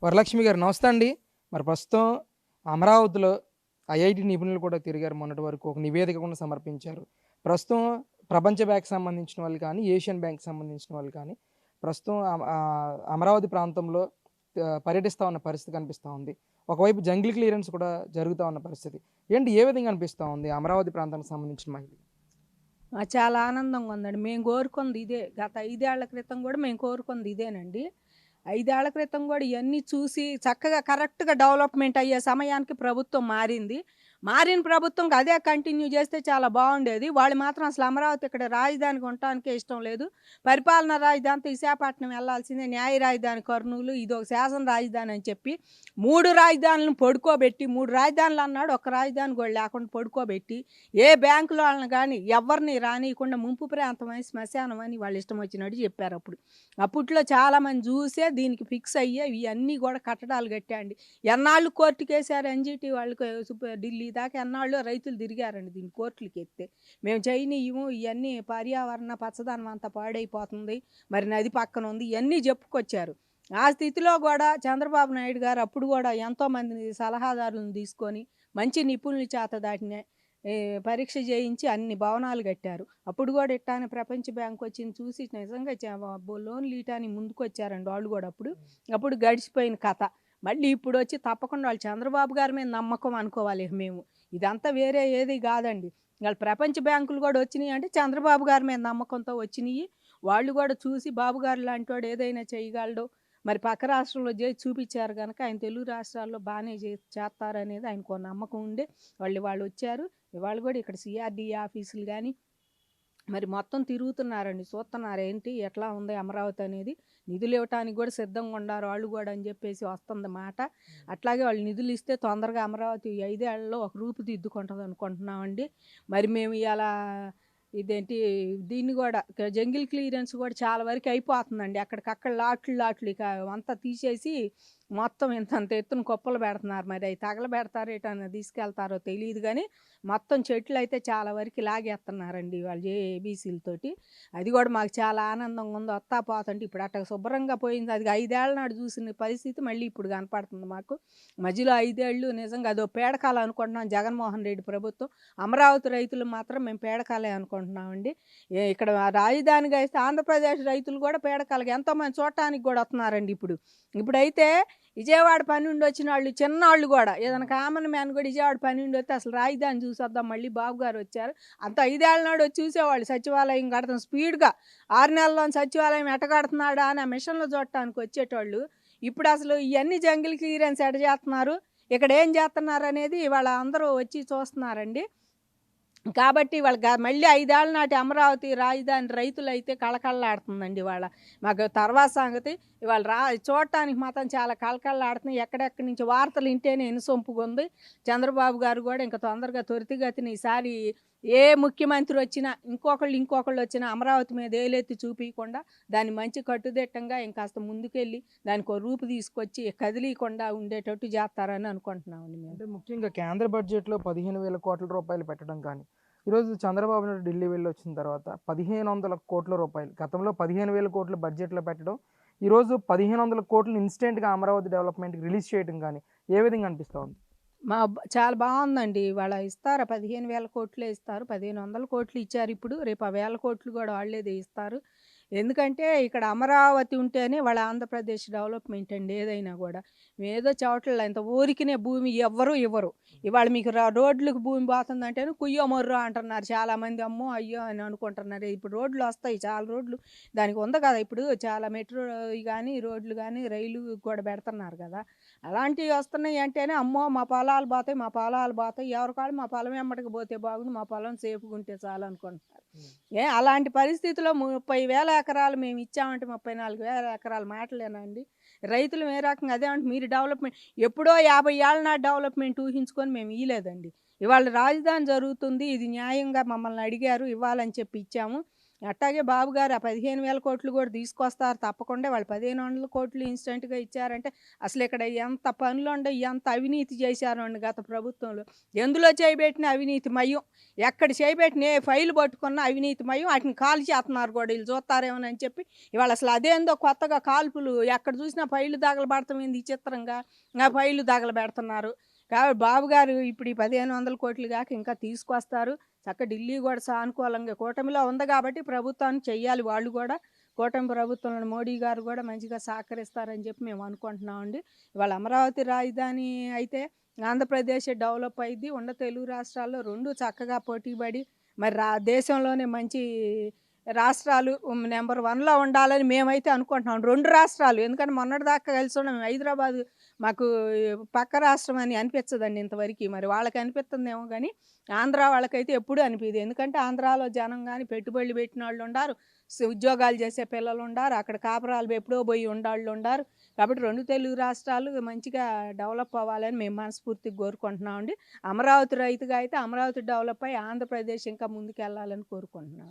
వరలక్ష్మి గారు నమస్తే అండి. మరి ప్రస్తుతం అమరావతిలో ఐఐటీ నిపుణులు కూడా తిరిగారు మొన్నటి వరకు. ఒక నివేదిక కూడా సమర్పించారు. ప్రస్తుతం ప్రపంచ బ్యాంక్‌కి సంబంధించిన వాళ్ళు కానీ, ఏషియన్ బ్యాంక్‌కి సంబంధించిన వాళ్ళు కానీ, ప్రస్తుతం అమరావతి ప్రాంతంలో పర్యటిస్తా ఉన్న పరిస్థితి కనిపిస్తా ఉంది. ఒకవైపు జంగిల్ క్లియరెన్స్ కూడా జరుగుతా ఉన్న పరిస్థితి. ఏంటి ఏ విధంగా అనిపిస్తా ఉంది అమరావతి ప్రాంతానికి సంబంధించిన మహిళలు? చాలా ఆనందంగా ఉందండి. మేము కోరుకుంది ఇదే. గత 5 ఏళ్ల క్రితం గూడా మేము కోరుకుంది ఇదేనండి. 5 ఏళ్ల క్రితం గూడా ఇయన్నీ చూసి చక్కగా కరెక్ట్‌గా డెవలప్‌మెంట్ అయ్యే సమయానికి ప్రభుత్వం మారింది. మారిన ప్రభుత్వంకి అదే కంటిన్యూ చేస్తే చాలా బావుండేది. వాళ్ళు మాత్రం అసలు అమరావతి ఇక్కడ రాజధానిగా ఉండటానికే ఇష్టం లేదు. పరిపాలనా రాజధానితో విశాఖపట్నం వెళ్ళాల్సిందే. న్యాయ రాజధాని కర్నూలు. ఇదొక శాసన రాజధాని అని చెప్పి 3 రాజధానులను పడుకోబెట్టి 3 రాజధానులు అన్నాడు. ఒక్క రాజధాని కూడా లేకుండా పడుకోబెట్టి ఏ బ్యాంకులో వాళ్ళని కానీ ఎవరిని రానియకుండా ముంపు ప్రాంతం అని శ్మశానం అని వాళ్ళు ఇష్టం వచ్చినట్టు చెప్పారు అప్పుడు. అప్పట్లో చాలామంది చూసే దీనికి ఫిక్స్ అయ్యే ఇవన్నీ కూడా కట్టడాలు కట్టాండి. ఎన్నాళ్ళు కోర్టుకేసారు ఎన్‌జీటీ వాళ్ళకి ఢిల్లీ దాకా ఎన్నాళ్ళు రైతులు తిరిగారండి దీన్ని కోర్టులకి ఎత్తే. మేము చేయనీయము ఇవన్నీ పర్యావరణ పచ్చదనం అంతా పాడైపోతుంది. మరి నది పక్కన ఉంది ఇవన్నీ చెప్పుకొచ్చారు. ఆ స్థితిలో కూడా చంద్రబాబు నాయుడు గారు అప్పుడు కూడా ఎంతోమందిని సలహాదారులను తీసుకొని మంచి నిపుణుల చేత దాటిని పరీక్ష చేయించి అన్ని భవనాలు కట్టారు. అప్పుడు కూడా ఇట్టానే ప్రపంచ బ్యాంక్ వచ్చింది చూసి నిజంగా లోన్లు ఇయటానికి ముందుకొచ్చారండి వాళ్ళు కూడా అప్పుడు. అప్పుడు గడిచిపోయిన కథ. మళ్ళీ ఇప్పుడొచ్చి తప్పకుండా వాళ్ళు చంద్రబాబు గారి మీద నమ్మకం అనుకోవాలి ఇక మేము. ఇదంతా వేరే ఏది కాదండి. వాళ్ళు ప్రపంచ బ్యాంకులు కూడా వచ్చినాయి అంటే చంద్రబాబు గారి మీద నమ్మకంతో వచ్చినాయి. వాళ్ళు కూడా చూసి బాబు గారు లాంటోడు ఏదైనా చేయగలడు. మరి పక్క రాష్ట్రంలో చేసి చూపించారు గనక ఆయన తెలుగు రాష్ట్రాల్లో బానే చేస్తారనేది ఆయనకో నమ్మకం ఉండే వాళ్ళొచ్చారు. ఇవాళ కూడా ఇక్కడ సీఆర్‌డీఏ ఆఫీసులు గానీ మరి మొత్తం తిరుగుతున్నారండి. చూస్తున్నారు ఏంటి ఎట్లా ఉంది అమరావతి అనేది. నిధులు ఇవ్వటానికి కూడా సిద్ధంగా ఉండారు వాళ్ళు కూడా అని చెప్పేసి వస్తుంది మాట. అట్లాగే వాళ్ళు నిధులు ఇస్తే తొందరగా అమరావతి 5 ఏళ్లలో ఒక రూపుదిద్దుకుంటది అనుకుంటున్నామండి. మరి మేము ఇయాల ఇదేంటి దీన్ని కూడా జంగిల్ క్లియరెన్స్ కూడా చాలా వరకు అయిపోతుందండి. అక్కడికక్కడ లాట్లు ఇక అంతా తీసేసి మొత్తం ఇంతంత ఎత్తున కుప్పలు పెడుతున్నారు. మరి అవి తగలబెడతారో ఎటన్నా తీసుకెళ్తారో తెలీదు గానీ మొత్తం చెట్లయితే చాలా వరకు లాగేస్తున్నారండి వాళ్ళు ఏబీసీలతోటి. అది కూడా మాకు చాలా ఆనందంగా ఉంది. వస్తా పోతుంటే ఇప్పుడు అట్టా శుభ్రంగా పోయింది. అది 5 ఏళ్ల నాడు చూసిన పరిస్థితి మళ్ళీ ఇప్పుడు కనపడుతుంది మాకు. మధ్యలో 5 ఏళ్ళు నిజంగా అదో పేడకాలం అనుకుంటున్నాం జగన్మోహన్ రెడ్డి ప్రభుత్వం. అమరావతి రైతులు మాత్రం మేము పేడకాలే అనుకుంటున్నామండి. ఇక్కడ రాజధానిగా ఇస్తే ఆంధ్రప్రదేశ్ రైతులు కూడా పేడకాలకి ఎంతోమంది చూడటానికి కూడా వస్తున్నారండి ఇప్పుడు. ఇప్పుడైతే విజయవాడ పని నుండి వచ్చిన వాళ్ళు చిన్నవాళ్ళు కూడా ఏదైనా కామన్ మ్యాన్ కూడా విజయవాడ పని నుండి వస్తే అసలు రాజధాని చూసొద్దాం మళ్ళీ బాబు గారు వచ్చారు. అంత 5 ఏళ్ల నాడు వచ్చి చూసేవాళ్ళు సచివాలయం కడతాం స్పీడ్‌గా 6 నెలల్లో సచివాలయం ఎట్ట కడుతున్నాడా అని ఆ మిషన్‌లో చూడటానికి వచ్చేటోళ్ళు. ఇప్పుడు అసలు ఇవన్నీ జంగిల్ క్లియరెన్స్ ఎట్ట చేస్తున్నారు? ఇక్కడ ఏం చేస్తున్నారు అనేది ఇవాళ అందరూ వచ్చి చూస్తున్నారండి. కాబట్టి వాళ్ళ మళ్ళీ 5 ఏళ్ల నాటి అమరావతి రాజధాని రైతులైతే కళకళలాడుతుందండి ఇవాళ. మాకు తర్వాత సంగతి ఇవాళ చూడటానికి మాత్రం చాలా కళకళలాడుతున్నాయి. ఎక్కడెక్కడి నుంచి వార్తలు వింటేనే ఇనుసొంపుగుంది. చంద్రబాబు గారు కూడా ఇంక తొందరగా త్వరితగతిన ఈసారి ఏ ముఖ్యమంత్రి వచ్చినా ఇంకొకళ్ళు వచ్చినా అమరావతి మీద ఏలెత్తి చూపియకుండా దాన్ని మంచి కట్టుదిట్టంగా ఇంకాస్త ముందుకెళ్ళి దానికో రూపు తీసుకొచ్చి కదిలీయకుండా ఉండేటట్టు చేస్తారని అనుకుంటున్నామండి మేము. అంటే ముఖ్యంగా కేంద్ర బడ్జెట్‌లో 15,000 కోట్ల రూపాయలు పెట్టడం కానీ, ఈరోజు చంద్రబాబు నాయుడు ఢిల్లీ వెళ్ళొచ్చిన తర్వాత 1,500 కోట్ల రూపాయలు గతంలో 15,000 కోట్లు బడ్జెట్‌లో పెట్టడం, ఈరోజు 1,500 కోట్లు ఇన్‌స్టెంట్‌గా అమరావతి డెవలప్‌మెంట్‌కి రిలీజ్ చేయడం గానీ, ఏ విధంగా అనిపిస్తా ఉంది? చాలా బావుందండి. ఇవాళ ఇస్తారు 15,000 కోట్లే ఇస్తారు. 1,500 కోట్లు ఇచ్చారు ఇప్పుడు. రేపు ఆ వేల కోట్లు కూడా వాళ్ళే ఇస్తారు. ఎందుకంటే ఇక్కడ అమరావతి ఉంటేనే వాళ్ళ ఆంధ్రప్రదేశ్ డెవలప్‌మెంట్ అండి ఏదైనా గూడా. మేమేదో చవటల్లో ఇంత ఊరికినే భూమి ఎవ్వరు ఇవ్వరు. ఇవాళ మీకు రోడ్లకు భూమి పోతుందంటేనే కుయ్యో మొర్రో అంటున్నారు చాలామంది. అమ్మో! అయ్యో! అని అనుకుంటున్నారు. ఇప్పుడు రోడ్లొస్తాయి చాలా రోడ్లు దానికి ఉంది కదా! ఇప్పుడు చాలా మెట్రోయి గానీ, రోడ్లు గానీ, రైలు కూడా పెడుతున్నారు గదా! అలాంటివి వస్తున్నాయి అంటేనే అమ్మో! మా పొలాలు పోతాయి. ఎవరికాళ్ళు మా పొలం ఎమ్మటికి పోతే బాగుండు. మా పొలం సేఫ్‌గా ఉంటే చాలనుకుంటున్నారు. అలాంటి పరిస్థితిలో 30,000 ఎకరాలు మేము ఇచ్చామంటే 34,000 ఎకరాల మాటలేనా అండి? రైతులం ఏ రకంగా అదేమంటే మీరు డెవలప్‌మెంట్ ఎప్పుడో 50 ఏళ్ల నాటి డెవలప్‌మెంట్ ఊహించుకొని మేము ఇయలేదండి. ఇవాళ రాజధాని జరుగుతుంది. ఇది న్యాయంగా మమ్మల్ని అడిగారు ఇవ్వాలని చెప్పి ఇచ్చాము. అట్టాగే బాబు గారు ఆ 15,000 కోట్లు కూడా తీసుకొస్తారు తప్పకుండా. వాళ్ళు 1,500 కోట్లు ఇన్స్టెంట్‌గా ఇచ్చారంటే అసలు ఇక్కడ ఎంత పనులుండయి, ఎంత అవినీతి చేశారోండి గత ప్రభుత్వంలో. ఎందులో చేయబెట్టిన అవినీతిమయం. ఎక్కడ చేయబెట్టిన ఏ ఫైలు పట్టుకున్న అవినీతిమయం. ఆటిని కాల్చేస్తున్నారు కూడా ఈళ్ళు చూత్తారేమోనని చెప్పి. ఇవాళ అసలు అదేందో కొత్తగా కాల్పులు ఎక్కడ చూసినా ఫైలు తగలబడటం ఏంది విచిత్రంగా. ఆ ఫైలు తగలబెడుతున్నారు. కాబట్టి బాబు గారు ఇప్పుడు ఈ 1,500 కోట్లు గాక ఇంకా తీసుకొస్తారు. ఢిల్లీ కూడా సానుకూలంగా కూటమిలో ఉంది కాబట్టి ప్రభుత్వాన్ని చెయ్యాలి వాళ్ళు కూడా. కూటమి ప్రభుత్వంలో మోడీ గారు కూడా మంచిగా సహకరిస్తారని చెప్పి మేము అనుకుంటున్నామండి. ఇవాళ అమరావతి రాజధాని అయితే ఆంధ్రప్రదేశ్ డెవలప్ అయ్యిద్ది. ఉన్న తెలుగు రాష్ట్రాల్లో 2 చక్కగా పోటీపడి మరి దేశంలోనే మంచి రాష్ట్రాలు నెంబర్ 1లో ఉండాలని మేమైతే అనుకుంటున్నాం. 2 రాష్ట్రాలు ఎందుకంటే మొన్నటిదాకా కలిసి ఉన్నాం. హైదరాబాద్ మాకు పక్క రాష్ట్రం అని అనిపించదండి ఇంతవరకు. మరి వాళ్ళకి అనిపిస్తుందేమో కానీ ఆంధ్ర వాళ్ళకైతే ఎప్పుడూ అనిపించదు. ఎందుకంటే ఆంధ్రాలో జనం కానీ పెట్టుబడులు పెట్టిన వాళ్ళు ఉండారు, ఉద్యోగాలు చేసే పిల్లలు ఉండారు, అక్కడ కాపురాలు ఎప్పుడో పోయి ఉండాళ్ళు ఉండారు. కాబట్టి 2 తెలుగు రాష్ట్రాలు మంచిగా డెవలప్ అవ్వాలని మేము మనస్ఫూర్తిగా కోరుకుంటున్నామండి. అమరావతి రైతుగా అయితే అమరావతి డెవలప్ అయ్యి ఆంధ్రప్రదేశ్ ఇంకా ముందుకు వెళ్ళాలని కోరుకుంటున్నాం.